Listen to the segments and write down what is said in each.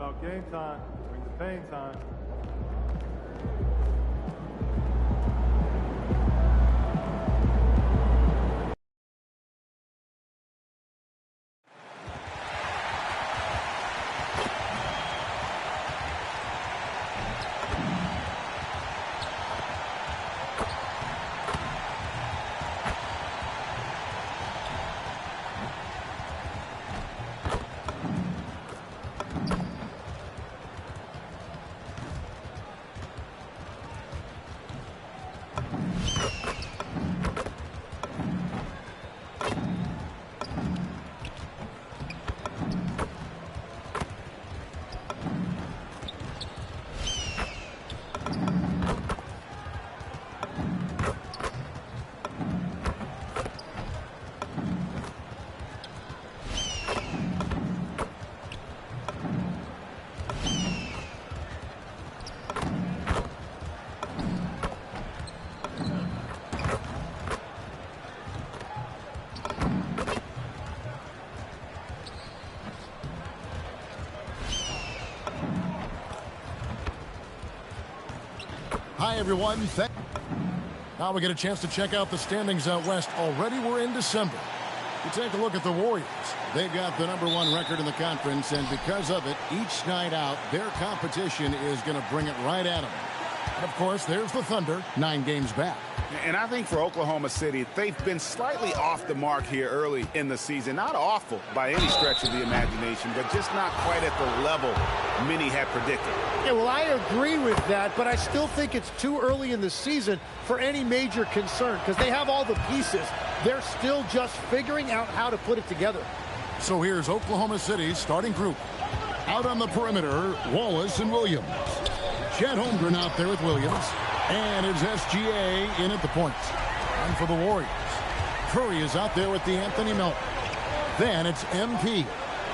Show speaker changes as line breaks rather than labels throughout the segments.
Now game time. Bring the pain time.
Hi, everyone. Now we get a chance to check out the standings out west. Already we're in December. You take a look at the Warriors. They've got the #1 record in the conference, and because of it, each night out, their competition is going to bring it right at them. And, of course, there's the Thunder, 9 games back.
And I think for Oklahoma City, they've been slightly off the mark here early in the season. Not awful by any stretch of the imagination, but just not quite at the level many had predicted.
Yeah, well, I agree with that, but I still think it's too early in the season for any major concern because they have all the pieces. They're still just figuring out how to put it together.
So here's Oklahoma City's starting group. Out on the perimeter, Wallace and Williams. Chet Holmgren out there with Williams. And it's SGA in at the point. And for the Warriors, Curry is out there with the Anthony Melton. Then it's MP.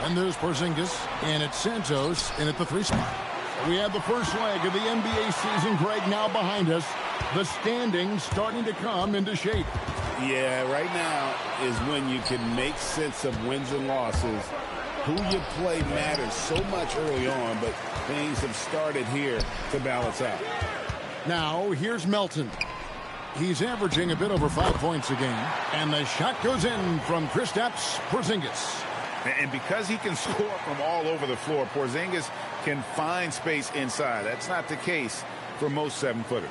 And there's Porzingis. And it's Santos in at the 3 spot. We have the first leg of the NBA season, Greg, now behind us. The standings starting to come into shape.
Yeah, right now is when you can make sense of wins and losses. Who you play matters so much early on, but things have started here to balance out.
Now, here's Melton. He's averaging a bit over 5 points a game. And the shot goes in from Kristaps Porzingis.
And because he can score from all over the floor, Porzingis can find space inside. That's not the case for most 7-footers.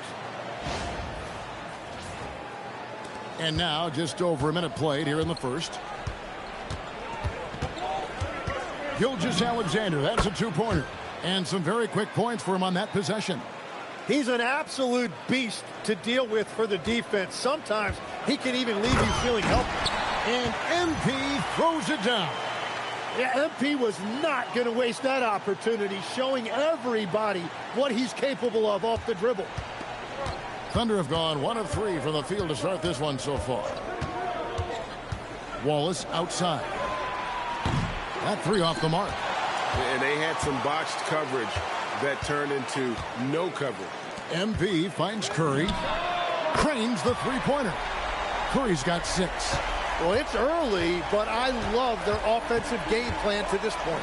And now, just over a minute played here in the first. Gilgeous-Alexander, that's a 2-pointer. And some very quick points for him on that possession.
He's an absolute beast to deal with for the defense. Sometimes he can even leave you feeling helpless.
And MP throws it down.
Yeah, MP was not going to waste that opportunity, showing everybody what he's capable of off the dribble.
Thunder have gone 1 of 3 from the field to start this one so far. Wallace outside. That 3 off the mark.
And they had some botched coverage that turned into no coverage.
MP finds Curry. Cranes the 3-pointer. Curry's got 6.
Well, it's early, but I love their offensive game plan to this point.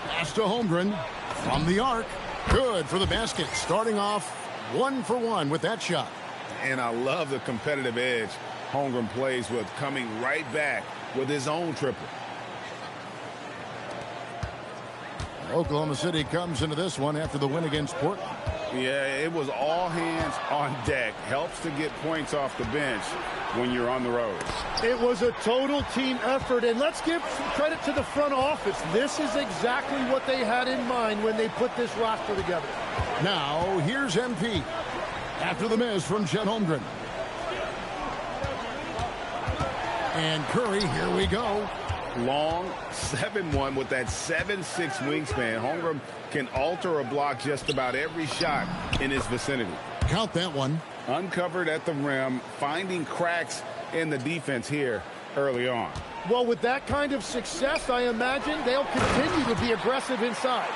Pass to Holmgren from the arc. Good for the basket. Starting off 1 for 1 with that shot.
And I love the competitive edge Holmgren plays with, coming right back with his own triple.
Oklahoma City comes into this one after the win against Portland.
Yeah, it was all hands on deck. Helps to get points off the bench when you're on the road.
It was a total team effort, and let's give some credit to the front office. This is exactly what they had in mind when they put this roster together.
Now, here's MP after the miss from Chet Holmgren. And Curry, here we go.
Long 7-1 with that 7'6" wingspan. Holmgren can alter a block just about every shot in his vicinity.
Count that one.
Uncovered at the rim, finding cracks in the defense here early on.
Well, with that kind of success, I imagine they'll continue to be aggressive inside.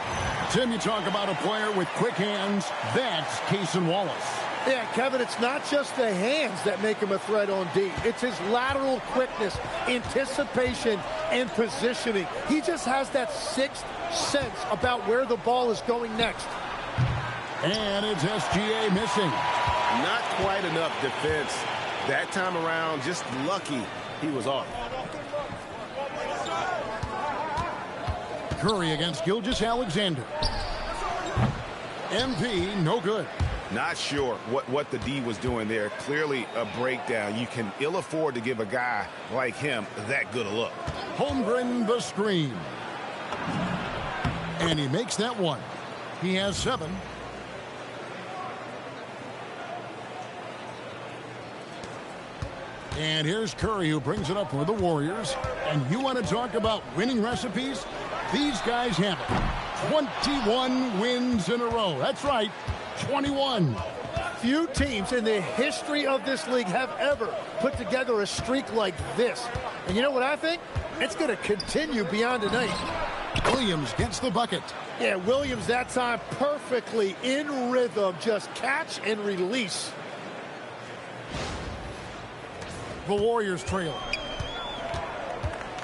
Tim, you talk about a player with quick hands. That's Cason Wallace.
Yeah, Kevin, it's not just the hands that make him a threat on D. It's his lateral quickness, anticipation, and positioning. He just has that sixth sense about where the ball is going next.
And it's SGA missing.
Not quite enough defense that time around. Just lucky he was off.
Curry against Gilgeous-Alexander. MP, no good.
Not sure what the D was doing there. Clearly a breakdown. You can ill afford to give a guy like him that good a look.
Holmgren the screen. And he makes that one. He has 7. And here's Curry, who brings it up for the Warriors. And you want to talk about winning recipes? These guys have it. 21 wins in a row. That's right, 21.
Few teams in the history of this league have ever put together a streak like this. And you know what I think? It's going to continue beyond tonight.
Williams gets the bucket.
Yeah, Williams that time perfectly in rhythm. Just catch and release.
The Warriors trail.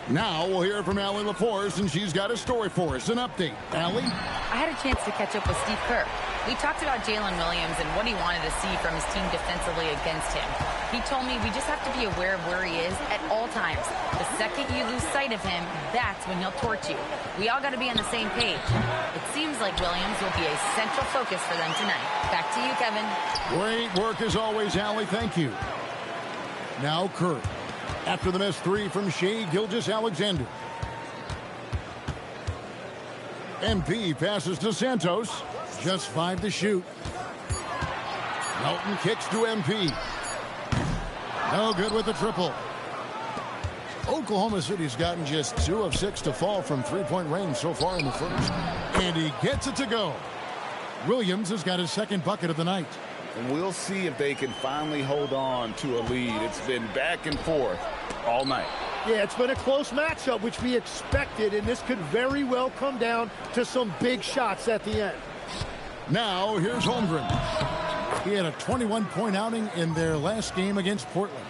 Now we'll hear from Allie LaForce, and she's got a story for us. An update. Allie?
I had a chance to catch up with Steve Kerr. We talked about Jalen Williams and what he wanted to see from his team defensively against him. He told me we just have to be aware of where he is at all times. The second you lose sight of him, that's when he'll torch you. We all got to be on the same page. It seems like Williams will be a central focus for them tonight. Back to you, Kevin.
Great work as always, Allie. Thank you. Now Kerr. After the missed 3 from Shai Gilgeous-Alexander. MP passes to Santos. Just 5 to shoot. Melton kicks to MP. No good with the triple. Oklahoma City's gotten just 2 of 6 to fall from three-point range so far in the first. And he gets it to go. Williams has got his second bucket of the night.
And we'll see if they can finally hold on to a lead. It's been back and forth all night.
Yeah, it's been a close matchup, which we expected, and this could very well come down to some big shots at the end.
Now, here's Holmgren. He had a 21-point outing in their last game against Portland.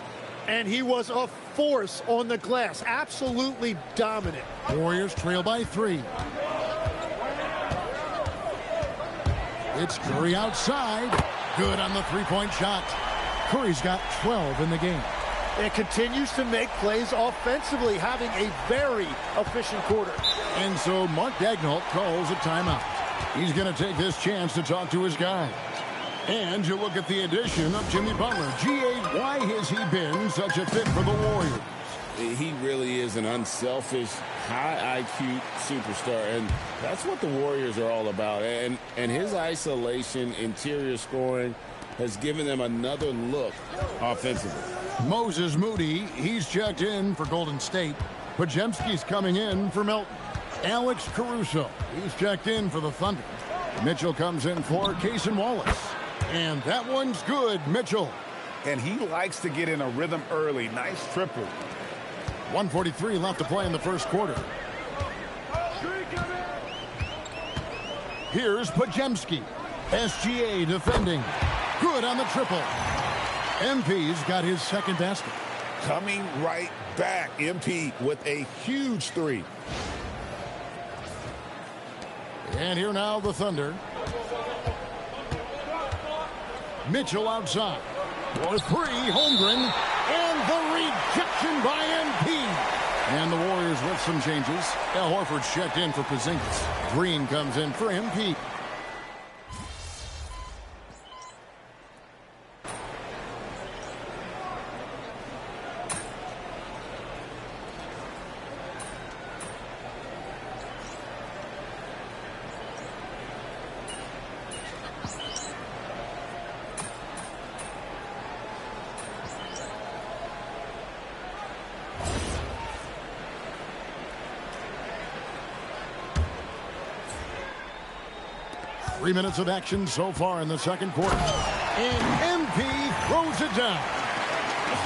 And he was a force on the glass, absolutely dominant.
Warriors trail by 3. It's Curry outside. Good on the three-point shot. Curry's got 12 in the game.
It continues to make plays offensively, having a very efficient quarter.
And so Mark Daigneault calls a timeout. He's going to take this chance to talk to his guy. And you look at the addition of Jimmy Butler. G.A., why has he been such a fit for the Warriors?
He really is an unselfish, high IQ superstar, and that's what the Warriors are all about. And his isolation, interior scoring has given them another look offensively.
Moses Moody, he's checked in for Golden State. Podziemski's coming in for Melton. Alex Caruso, he's checked in for the Thunder. Mitchell comes in for Cason Wallace. And that one's good, Mitchell.
And he likes to get in a rhythm early. Nice triple.
1:43 left to play in the first quarter. Here's Podziemski. SGA defending. Good on the triple. MP's got his second basket.
Coming right back. MP with a huge 3.
And here now the Thunder. Mitchell outside. For 3, Holmgren. And the rejection by MP. And the Warriors with some changes. Al Horford's checked in for Porzingis. Green comes in for MP. Three minutes of action so far in the second quarter. And MP throws it down.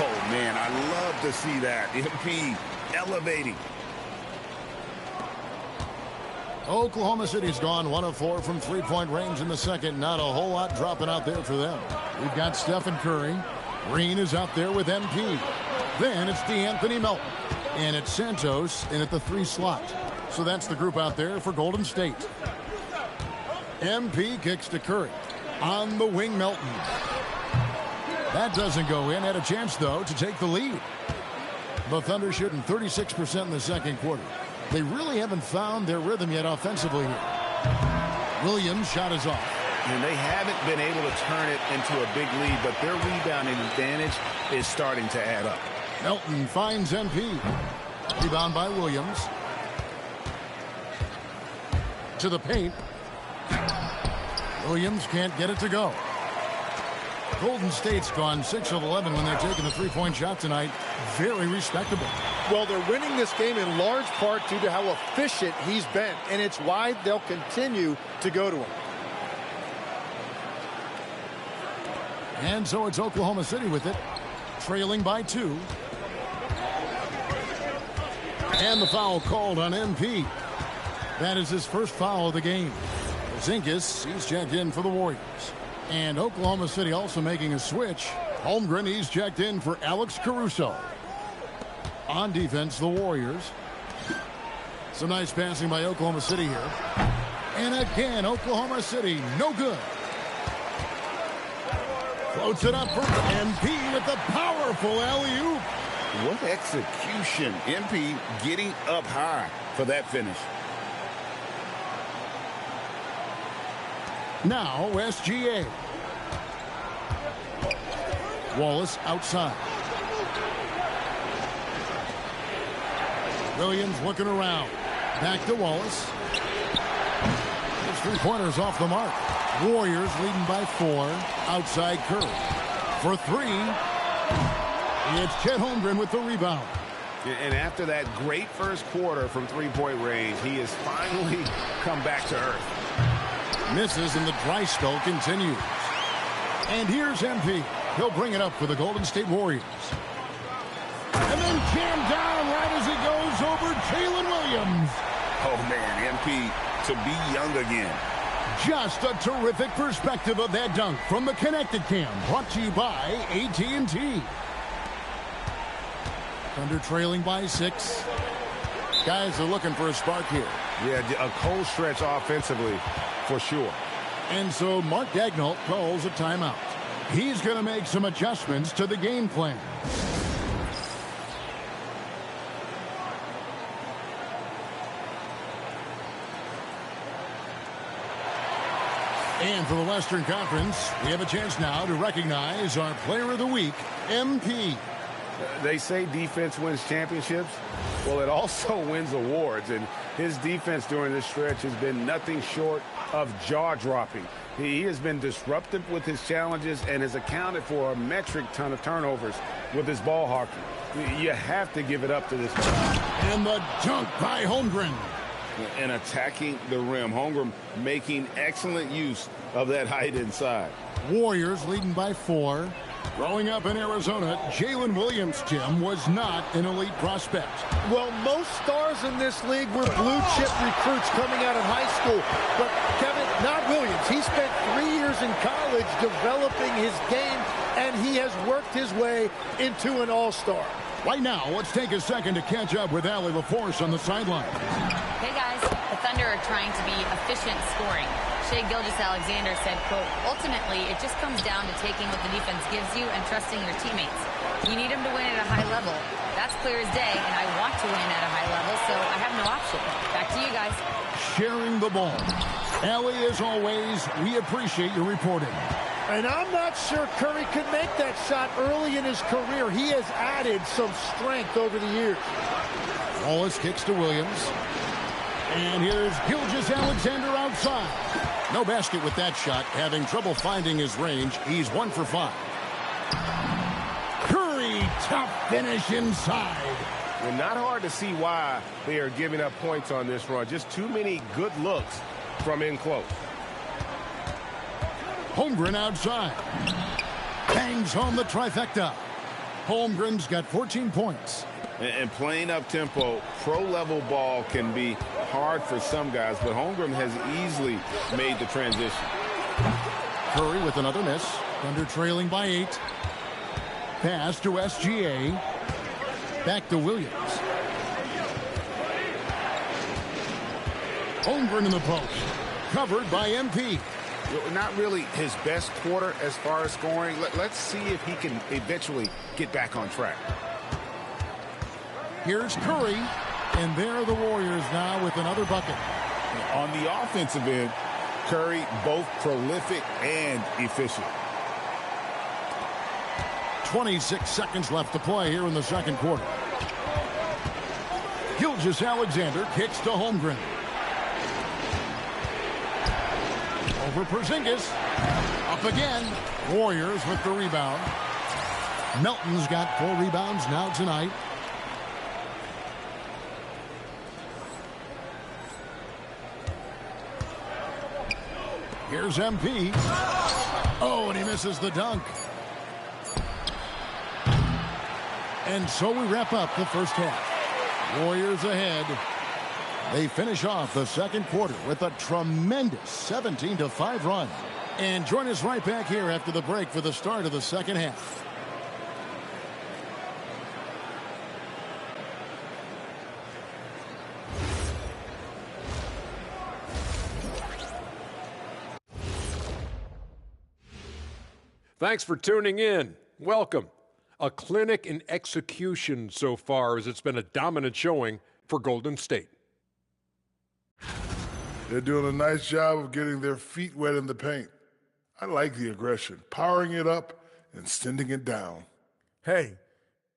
Oh, man, I love to see that. MP elevating.
Oklahoma City's gone 1 of 4 from three-point range in the second. Not a whole lot dropping out there for them. We've got Stephen Curry. Green is out there with MP. Then it's DeAnthony Melton. And it's Santos in at the 3 slot. So that's the group out there for Golden State. MP kicks to Curry. On the wing, Melton. That doesn't go in. Had a chance, though, to take the lead. The Thunder shooting 36% in the second quarter. They really haven't found their rhythm yet offensively here. Williams' shot is off.
And they haven't been able to turn it into a big lead, but their rebounding advantage is starting to add up.
Melton finds MP. Rebound by Williams. To the paint. Williams can't get it to go. Golden State's gone 6 of 11 when they're taking the three-point shot tonight. Very respectable.
Well, they're winning this game in large part due to how efficient he's been, and it's why they'll continue to go to him.
And so it's Oklahoma City with it, trailing by 2. And the foul called on MP. That is his first foul of the game. Zinkas, he's checked in for the Warriors. And Oklahoma City also making a switch. Holmgren, he's checked in for Alex Caruso. On defense, the Warriors. Some nice passing by Oklahoma City here. And again, Oklahoma City, no good. Floats it up for MP with the powerful alley-oop.
What execution. MP getting up high for that finish.
Now SGA. Wallace outside. Williams looking around. Back to Wallace. His three-pointers off the mark. Warriors leading by 4. Outside Curry. For 3. It's Chet Holmgren with the rebound.
And after that great first quarter from three-point range, he has finally come back to earth.
Misses and the dry spell continues. And here's MP. He'll bring it up for the Golden State Warriors. And then jammed down right as he goes over Jalen Williams.
Oh, man, MP to be young again.
Just a terrific perspective of that dunk from the Connected Cam. Brought to you by AT&T. Thunder trailing by 6. Guys are looking for a spark here.
Yeah, a cold stretch offensively for sure.
And so Mark Daigneault calls a timeout. He's going to make some adjustments to the game plan. And for the Western Conference, we have a chance now to recognize our Player of the Week, MP.
They say defense wins championships. Well, it also wins awards, and his defense during this stretch has been nothing short of jaw-dropping. He has been disruptive with his challenges and has accounted for a metric ton of turnovers with his ball hockey. You have to give it up to this guy.
And the dunk by Holmgren.
And attacking the rim. Holmgren making excellent use of that height inside.
Warriors leading by 4. Growing up in Arizona, Jalen Williams, Tim, was not an elite prospect.
Well, most stars in this league were blue-chip recruits coming out of high school. But, Kevin, not Williams. He spent 3 years in college developing his game, and he has worked his way into an all-star.
Right now, let's take a second to catch up with Allie LaForce on the sideline.
Hey, guys. The Thunder are trying to be efficient scoring. Shai Gilgeous-Alexander said, quote, ultimately, it just comes down to taking what the defense gives you and trusting your teammates. You need them to win at a high level. That's clear as day, and I want to win at a high level, so I have no option. Back to you guys.
Sharing the ball. Allie, as always, we appreciate your reporting.
And I'm not sure Curry could make that shot early in his career. He has added some strength over the years.
Wallace kicks to Williams. And here's Gilgeous-Alexander outside. No basket with that shot. Having trouble finding his range. He's 1 for 5. Curry, tough finish inside.
And not hard to see why they are giving up points on this run. Just too many good looks from in close.
Holmgren outside. Bangs home the trifecta. Holmgren's got 14 points.
And playing up tempo, pro-level ball can be hard for some guys, but Holmgren has easily made the transition.
Curry with another miss. Thunder trailing by 8. Pass to SGA. Back to Williams. Holmgren in the post. Covered by MP.
Not really his best quarter as far as scoring. Let's see if he can eventually get back on track.
Here's Curry. And there are the Warriors now with another bucket.
On the offensive end, Curry both prolific and efficient.
26 seconds left to play here in the second quarter. Gilgeous-Alexander kicks to Holmgren. Over Porzingis. Up again. Warriors with the rebound. Melton's got 4 rebounds now tonight. Here's MP. Oh, and he misses the dunk. And so we wrap up the first half. Warriors ahead. They finish off the second quarter with a tremendous 17-5 run. And join us right back here after the break for the start of the second half.
Thanks for tuning in. Welcome. A clinic in execution so far, as it's been a dominant showing for Golden State.
They're doing a nice job of getting their feet wet in the paint. I like the aggression, powering it up and sending it down.
Hey,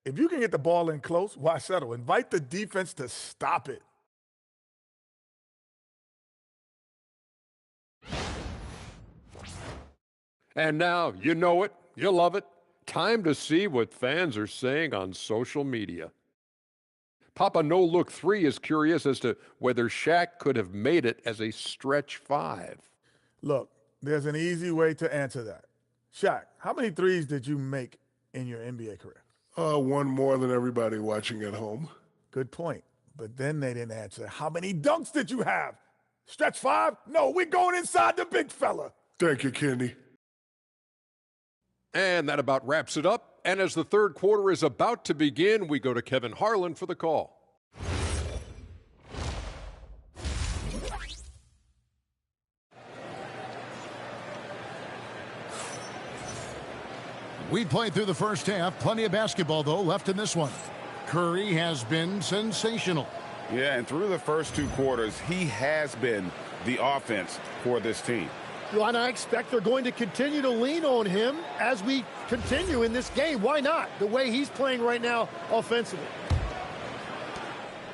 if you can get the ball in close, why settle? Invite the defense to stop it.
And now, you know it, you love it. Time to see what fans are saying on social media. Papa No Look 3 is curious as to whether Shaq could have made it as a stretch 5.
Look, there's an easy way to answer that. Shaq, how many threes did you make in your NBA career?
One more than everybody watching at home.
Good point. But then they didn't answer. How many dunks did you have? Stretch 5? No, we're going inside the big fella.
Thank you, Kenny.
And that about wraps it up. And as the third quarter is about to begin, we go to Kevin Harlan for the call.
We played through the first half. Plenty of basketball, though, left in this one. Curry has been sensational.
Yeah, and through the first 2 quarters, he has been the offense for this team.
Well, and I expect they're going to continue to lean on him as we continue in this game. Why not? The way he's playing right now offensively.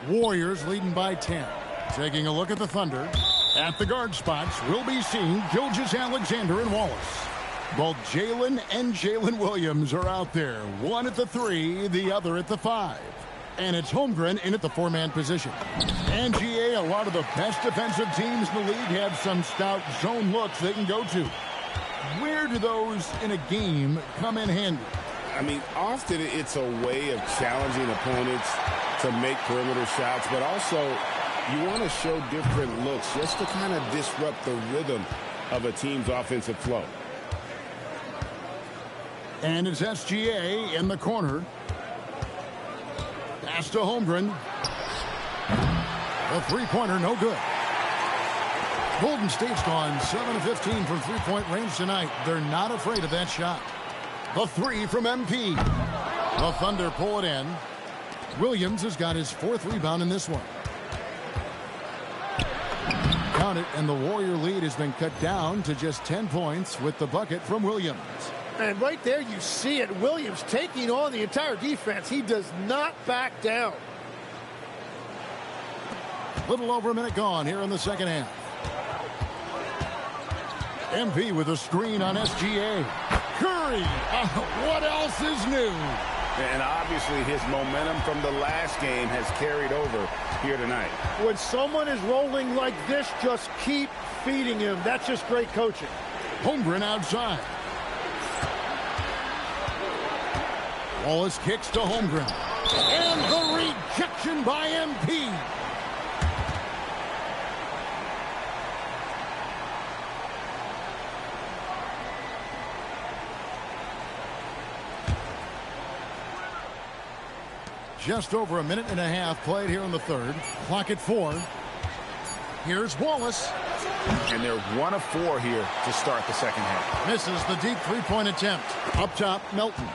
Warriors leading by 10. Taking a look at the Thunder. At the guard spots will be seen Gilgeous-Alexander and Wallace. Both Jalen and Jalen Williams are out there. One at the 3, the other at the 5. And it's Holmgren in at the 4-man position. And GA, a lot of the best defensive teams in the league have some stout zone looks they can go to. Where do those in a game come in handy?
I mean, often it's a way of challenging opponents to make perimeter shots, but also you want to show different looks just to kind of disrupt the rhythm of a team's offensive flow.
And it's SGA in the corner. Pass to Holmgren. The three-pointer, no good. Golden State's gone 7 of 15 from three-point range tonight. They're not afraid of that shot. The 3 from MP. The Thunder pull it in. Williams has got his 4th rebound in this one. Count it, and the Warrior lead has been cut down to just 10 points with the bucket from Williams.
And right there you see it. Williams taking on the entire defense. He does not back down.
Little over a minute gone here in the second half. MP with a screen on SGA. Curry, what else is new?
And obviously his momentum from the last game has carried over here tonight.
When someone is rolling like this, just keep feeding him. That's just great coaching.
Holmgren outside. Wallace kicks to Holmgren. And the rejection by MP. Just over a minute and a half played here in the third. Clock at 4. Here's Wallace.
And they're 1 of 4 here to start the second half.
Misses the deep three-point attempt. Up top, Melton.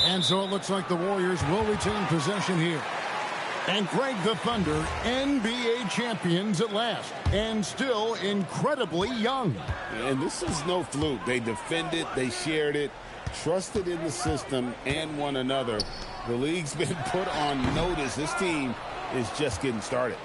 And so it looks like the Warriors will retain possession here. And Greg, the Thunder, NBA champions at last, and still incredibly young.
And this is no fluke. They defended, they shared it, trusted in the system and one another. The league's been put on notice. This team is just getting started.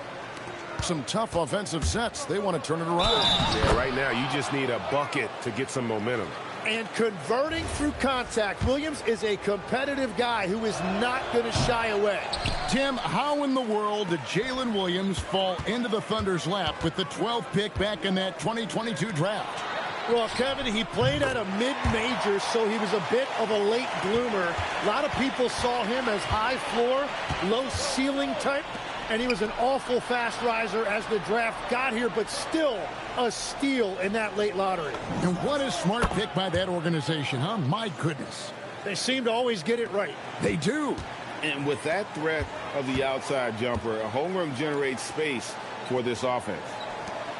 Some tough offensive sets. They want to turn it around.
Yeah, right now you just need a bucket to get some momentum.
And converting through contact, Williams is a competitive guy who is not going to shy away.
Tim, how in the world did Jalen Williams fall into the Thunder's lap with the 12th pick back in that 2022 draft?
Well, Kevin, he played at a mid-major, so he was a bit of a late bloomer. A lot of people saw him as high floor, low ceiling type, and he was an awful fast riser as the draft got here, but still a steal in that late lottery.
And what a smart pick by that organization, huh? My goodness.
They seem to always get it right.
They do.
And with that threat of the outside jumper, Holmgren generates space for this offense.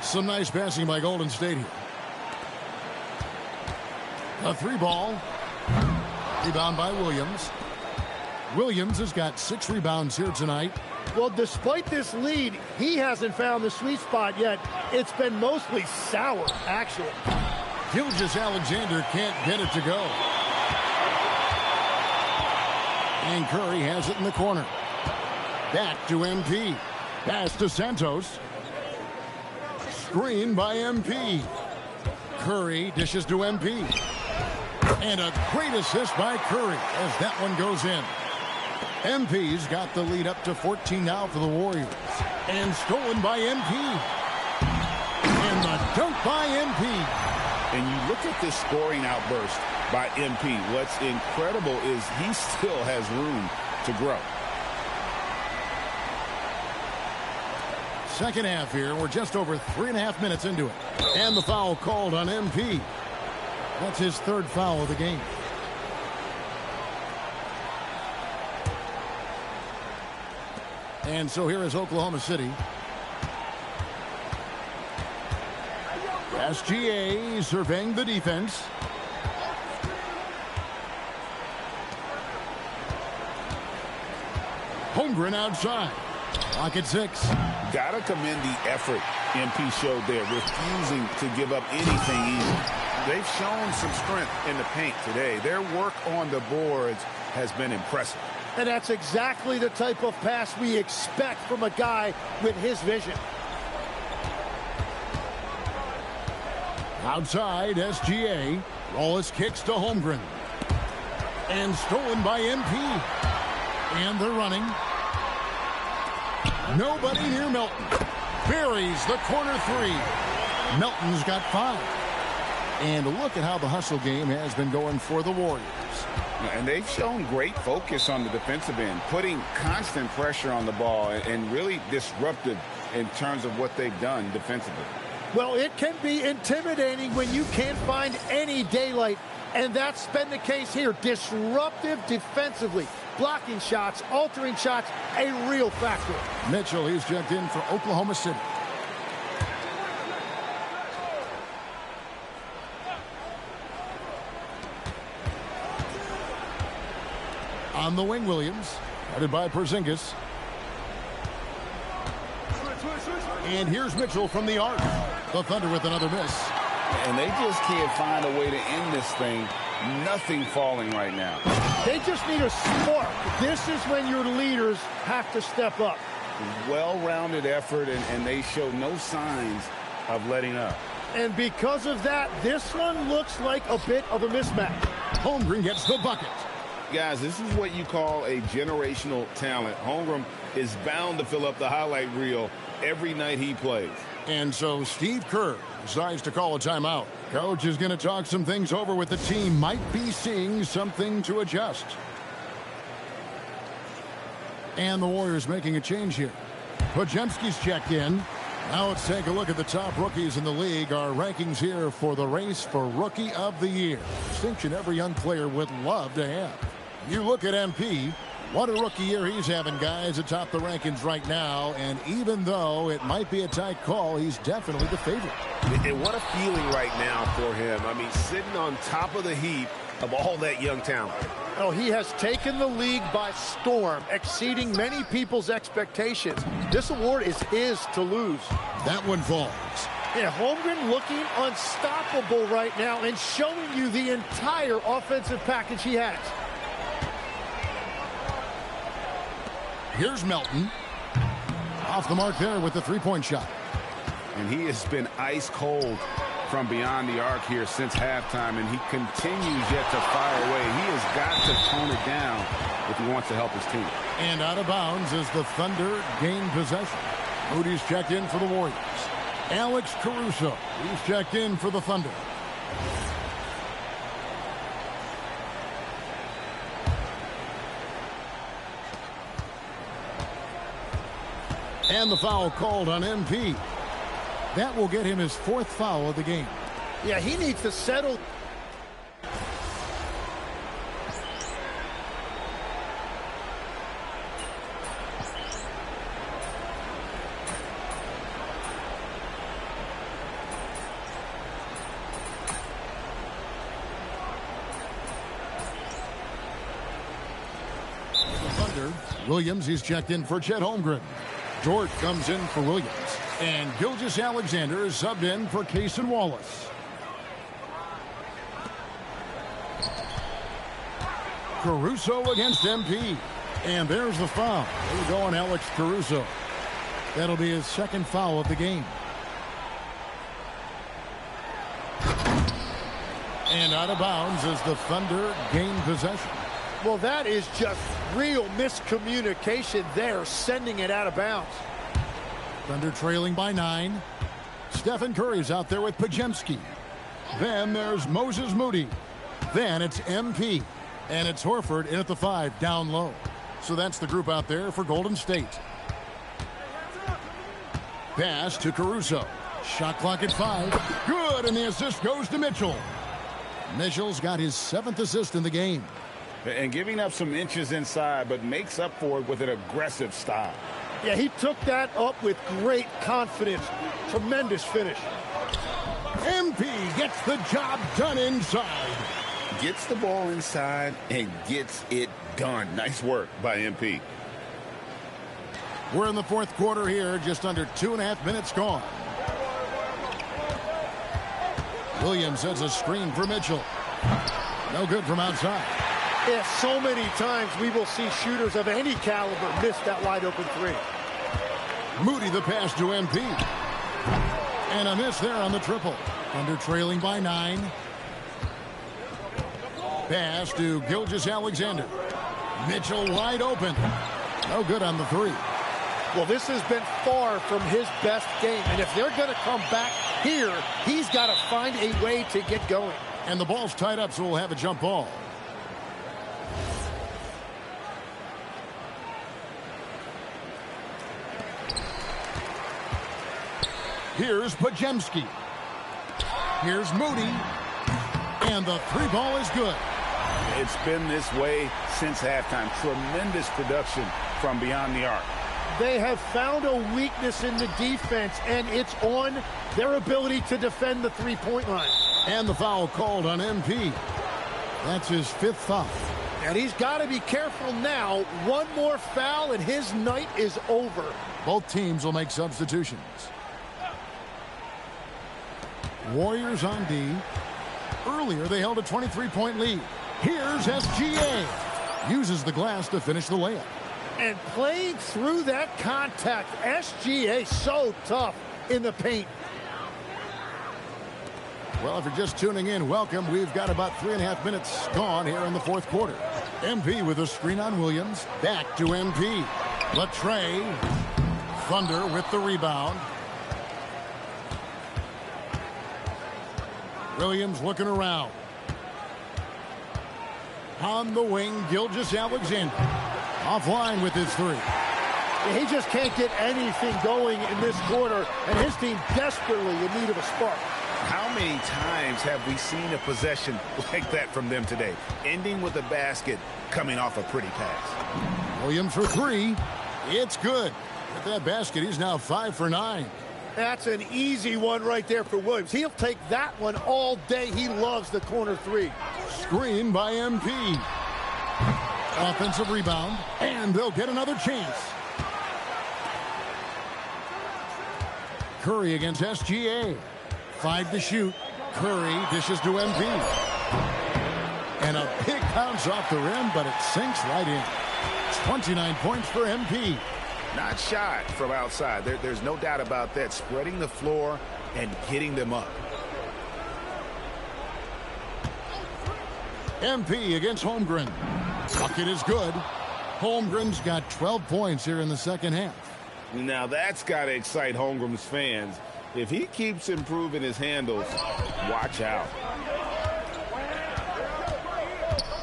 Some nice passing by Golden State here. A 3-ball. Rebound by Williams. Williams has got 6 rebounds here tonight.
Well, despite this lead, he hasn't found the sweet spot yet. It's been mostly sour, actually.
Gilgeous-Alexander can't get it to go. And Curry has it in the corner. Back to MP. Pass to Santos. Screen by MP. Curry dishes to MP. And a great assist by Curry as that one goes in. MP's got the lead up to 14 now for the Warriors. And stolen by MP. And the dunk by MP.
And you look at this scoring outburst by MP. What's incredible is he still has room to grow.
Second half here. We're just over 3.5 minutes into it. And the foul called on MP. That's his 3rd foul of the game. And so here is Oklahoma City. SGA surveying the defense. Holmgren outside. Clock at 6.
Gotta commend the effort MP showed there, refusing to give up anything easy.
They've shown some strength in the paint today. Their work on the boards has been impressive.
And that's exactly the type of pass we expect from a guy with his vision.
Outside, SGA. Wallace kicks to Holmgren. And stolen by MP. And they're running. Nobody near Melton. Buries the corner 3. Melton's got 5. And look at how the hustle game has been going for the Warriors.
And they've shown great focus on the defensive end, putting constant pressure on the ball and really disruptive in terms of what they've done defensively.
Well, it can be intimidating when you can't find any daylight, and that's been the case here. Disruptive defensively, blocking shots, altering shots, a real factor.
Mitchell, he's checked in for Oklahoma City. On the wing, Williams, headed by Porzingis. And here's Mitchell from the arc. The Thunder with another miss.
And they just can't find a way to end this thing. Nothing falling right now.
They just need a spark. This is when your leaders have to step up.
Well-rounded effort, and they show no signs of letting up.
And because of that, this one looks like a bit of a mismatch.
Holmgren gets the bucket.
Guys, this is what you call a generational talent. Holmgren is bound to fill up the highlight reel every night he plays.
And so Steve Kerr decides to call a timeout. Coach is going to talk some things over with the team. Might be seeing something to adjust. And the Warriors making a change here. Podziemski's checked in. Now let's take a look at the top rookies in the league. Our rankings here for the race for Rookie of the Year. Distinction every young player would love to have. You look at MP, What a rookie year he's having, guys, atop the rankings right now. And even though it might be a tight call, he's definitely the favorite.
And what a feeling right now for him. I mean, sitting on top of the heap of all that young talent.
Oh, he has taken the league by storm, exceeding many people's expectations. This award is his to lose.
That one falls.
Yeah, Holmgren looking unstoppable right now and showing you the entire offensive package he has.
Here's Melton. Off the mark there with the three-point shot.
And he has been ice cold from beyond the arc here since halftime, and he continues yet to fire away. He has got to tone it down if he wants to help his team.
And out of bounds as the Thunder gain possession. Moody's checked in for the Warriors. Alex Caruso, he's checked in for the Thunder. And the foul called on MP. That will get him his fourth foul of the game.
Yeah, he needs to settle.
Thunder, Williams, he's checked in for Chet Holmgren. Dort comes in for Williams. And Gilgeous-Alexander is subbed in for Cason Wallace. Caruso against MP. And there's the foul. There we go on Alex Caruso. That'll be his second foul of the game. And out of bounds as the Thunder gain possession.
Well, that is just real miscommunication there, sending it out of bounds.
Thunder trailing by 9. Stephen Curry's out there with Podziemski. Then there's Moses Moody. Then it's MP. And it's Horford in at the 5, down low. So that's the group out there for Golden State. Pass to Caruso. Shot clock at 5. Good, and the assist goes to Mitchell. Mitchell's got his 7th assist in the game.
And giving up some inches inside, but makes up for it with an aggressive style.
Yeah, he took that up with great confidence. Tremendous finish.
MP gets the job done inside.
Gets the ball inside and gets it done. Nice work by MP.
We're in the fourth quarter here, just under 2.5 minutes gone. Williams has a screen for Mitchell. No good from outside.
Yeah, so many times we will see shooters of any caliber miss that wide open three.
Moody the pass to MP. And a miss there on the triple. Under trailing by 9. Pass to Gilgeous-Alexander. Mitchell wide open. No good on the 3.
Well, this has been far from his best game. And if they're going to come back here, he's got to find a way to get going.
And the ball's tied up, so we'll have a jump ball. Here's Podziemski. Here's Moody. And the 3 ball is good.
It's been this way since halftime. Tremendous production from beyond the arc.
They have found a weakness in the defense, and it's on their ability to defend the three-point line.
And the foul called on MP. That's his 5th foul.
And he's got to be careful now. One more foul, and his night is over.
Both teams will make substitutions. Warriors on D. Earlier, they held a 23-point lead. Here's SGA. Uses the glass to finish the layup.
And playing through that contact, SGA so tough in the paint.
Well, if you're just tuning in, welcome. We've got about 3.5 minutes gone here in the fourth quarter. MP with a screen on Williams. Back to MP. Latre. Thunder with the rebound. Williams looking around. On the wing, Gilgeous-Alexander. Offline with his 3.
He just can't get anything going in this quarter, and his team desperately in need of a spark.
How many times have we seen a possession like that from them today? Ending with a basket, coming off a pretty pass.
Williams for three. It's good. With that basket, he's now 5 for 9.
That's an easy one right there for Williams. He'll take that one all day. He loves the corner three.
Screen by MP. Offensive rebound, and they'll get another chance. Curry against SGA. 5 to shoot. Curry dishes to MP. And a big bounce off the rim, but it sinks right in. 29 points for MP.
Not shy from outside. There's no doubt about that. Spreading the floor and getting them up.
MP against Holmgren. Bucket is good. Holmgren's got 12 points here in the second half.
Now that's got to excite Holmgren's fans. If he keeps improving his handles, watch out.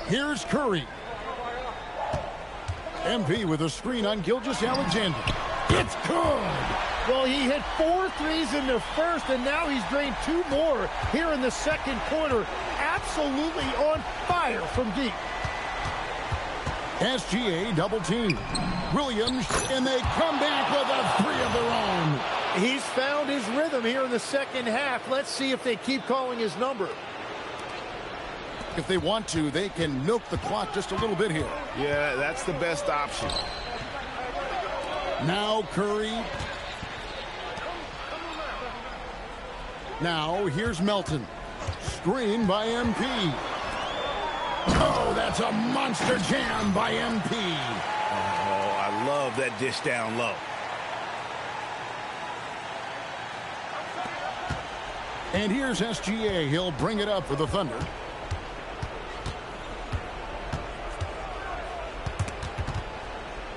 Here's Curry. MP with a screen on Gilgeous-Alexander. It's good.
Well, he hit 4 threes in the first, and now he's drained 2 more here in the second quarter. Absolutely on fire from deep.
SGA double team. Williams, and they come back with a 3 of their own.
He's found his rhythm here in the second half. Let's see if they keep calling his number.
If they want to, they can milk the clock just a little bit here.
Yeah, that's the best option.
Now Curry. Now here's Melton. Screen by MP. Oh, that's a monster jam by MP.
Oh, I love that dish down low.
And here's SGA. He'll bring it up for the Thunder.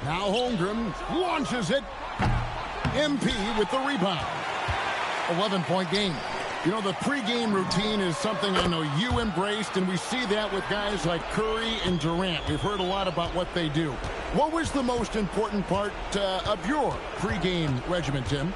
Now Holmgren launches it. MP with the rebound. 11-point game. You know, the pregame routine is something I know you embraced, and we see that with guys like Curry and Durant. We've heard a lot about what they do. What was the most important part of your pregame regimen, Tim?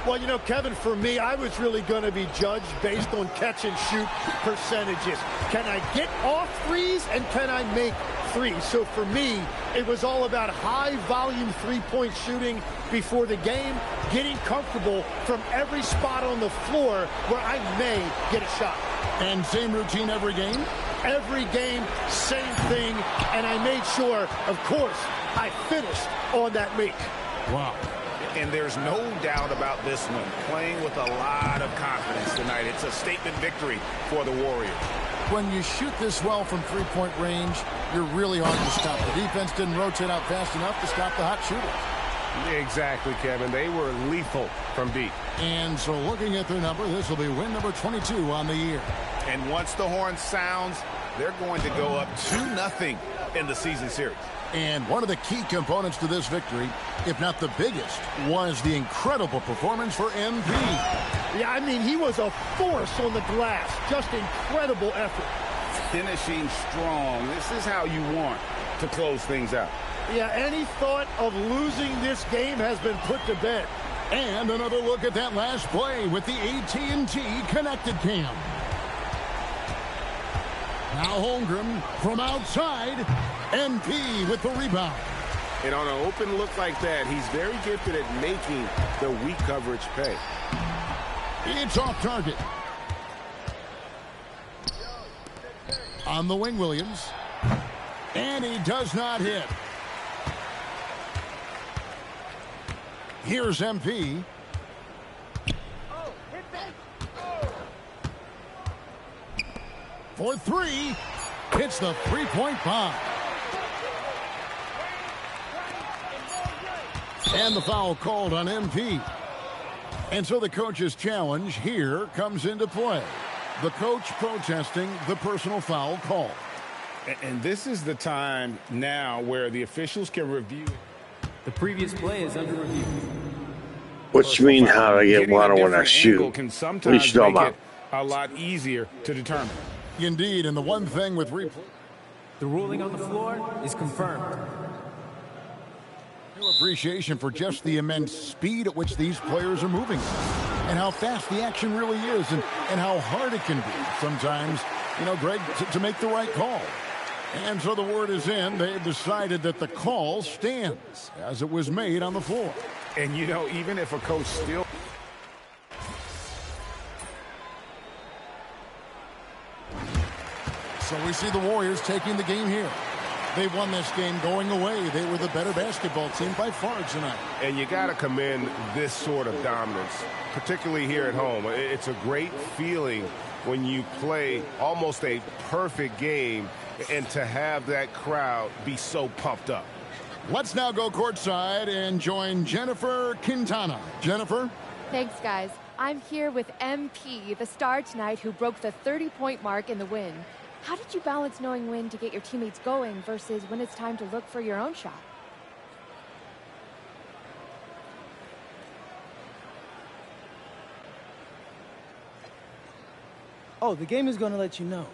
Well, you know, Kevin, for me, I was really going to be judged based on catch-and-shoot percentages. Can I get off threes, and can I make threes? So for me, it was all about high-volume three-point shooting before the game, getting comfortable from every spot on the floor where I may get a shot.
And same routine every game?
Every game, same thing, and I made sure, of course, I finished on that make.
Wow.
And there's no doubt about this one. Playing with a lot of confidence tonight. It's a statement victory for the Warriors.
When you shoot this well from three-point range, you're really hard to stop. The defense didn't rotate out fast enough to stop the hot shooters.
Exactly, Kevin. They were lethal from deep.
And so looking at their number, this will be win number 22 on the year.
And once the horn sounds, they're going to go up 2-0 in the season series.
And one of the key components to this victory, if not the biggest, was the incredible performance for MP.
Yeah, I mean, he was a force on the glass. Just incredible effort.
Finishing strong. This is how you want to close things out.
Yeah, any thought of losing this game has been put to bed.
And another look at that last play with the AT&T Connected Cam. Now Holmgren from outside. MP with the rebound.
And on an open look like that, he's very gifted at making the weak coverage pay.
It's off target. On the wing, Williams. And he does not hit. Here's MP. For 3. Hits the three-point bomb. And the foul called on MP. And so the coach's challenge here comes into play. The coach protesting the personal foul call.
And this is the time now where the officials can review.
The previous play is under review.
What you mean how I get water when I shoot?
Can
What
sometimes
you talking
make
about?
it a lot easier to determine.
Indeed, and the one thing with replay.
The ruling on the floor is confirmed.
No appreciation for just the immense speed at which these players are moving. and how fast the action really is and how hard it can be sometimes, you know, Greg, to make the right call. And so the word is in. They've decided that the call stands as it was made on the floor.
And, you know, even if a coach still...
So we see the Warriors taking the game here. They won this game going away. They were the better basketball team by far tonight.
And you got to commend this sort of dominance, particularly here at home. It's a great feeling when you play almost a perfect game and to have that crowd be so pumped up.
Let's now go courtside and join Jennifer Quintana. Jennifer?
Thanks, guys. I'm here with MP, the star tonight who broke the 30-point mark in the win. How did you balance knowing when to get your teammates going versus when it's time to look for your own shot?
Oh, the game is going to let you know.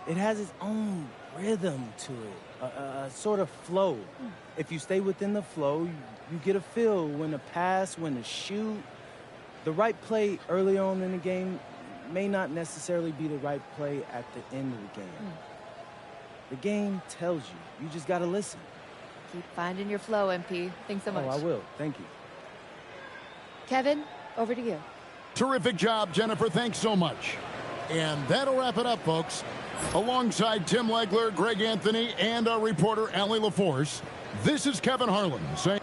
It has its own rhythm to it, a sort of flow. If you stay within the flow, you get a feel when to pass, when to shoot. The right play early on in the game may not necessarily be the right play at the end of the game. The game tells you. You just got to listen.
Keep finding your flow, MP. Thanks so much.
Oh, I will. Thank you.
Kevin, over to you.
Terrific job, Jennifer. Thanks so much. And that'll wrap it up, folks. Alongside Tim Legler, Greg Anthony, and our reporter, Allie LaForce, this is Kevin Harlan saying...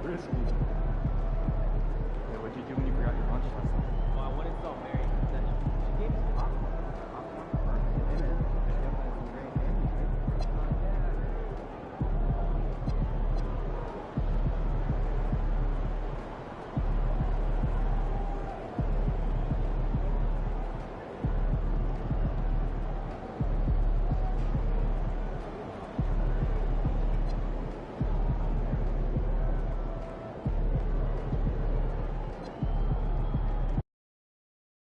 Risky. Yeah, what'd you do when you forgot your lunch last night?